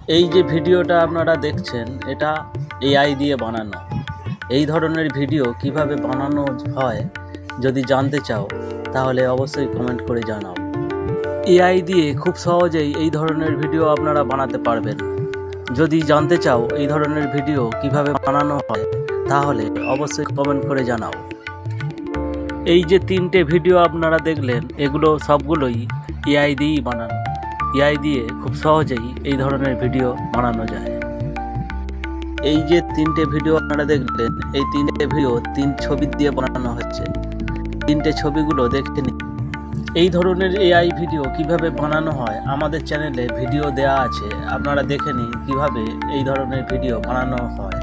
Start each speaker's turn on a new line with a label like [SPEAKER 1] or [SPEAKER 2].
[SPEAKER 1] এই যে ভিডিওটা আপনারা দেখছেন এটা এআই দিয়ে বানানো। এই ধরনের ভিডিও কিভাবে বানানো হয় যদি জানতে চাও তাহলে অবশ্যই কমেন্ট করে জানাও। এআই দিয়ে খুব সহজেই এই ধরনের ভিডিও আপনারা বানাতে পারবেন। যদি জানতে চাও এই ধরনের ভিডিও কিভাবে বানানো হয় তাহলে অবশ্যই কমেন্ট করে জানাও। এই যে 3টে ভিডিও আপনারা দেখলেন এগুলো সবগুলোই এআই দিয়েই বানানো। এআই দিয়ে খুব সহজেই এই ধরনের ভিডিও বানানো যায়। এই যে 3টে ভিডিও আপনারা দেখলেন এই 3টে ভিডিও 3 ছবি দিয়ে বানানো হচ্ছে। 3টে ছবিগুলো দেখে নিন। এই ধরনের এআই ভিডিও কিভাবে বানানো হয় আমাদের চ্যানেলে ভিডিও দেওয়া আছে, আপনারা দেখে নিন কিভাবে এই ধরনের ভিডিও বানানো হয়।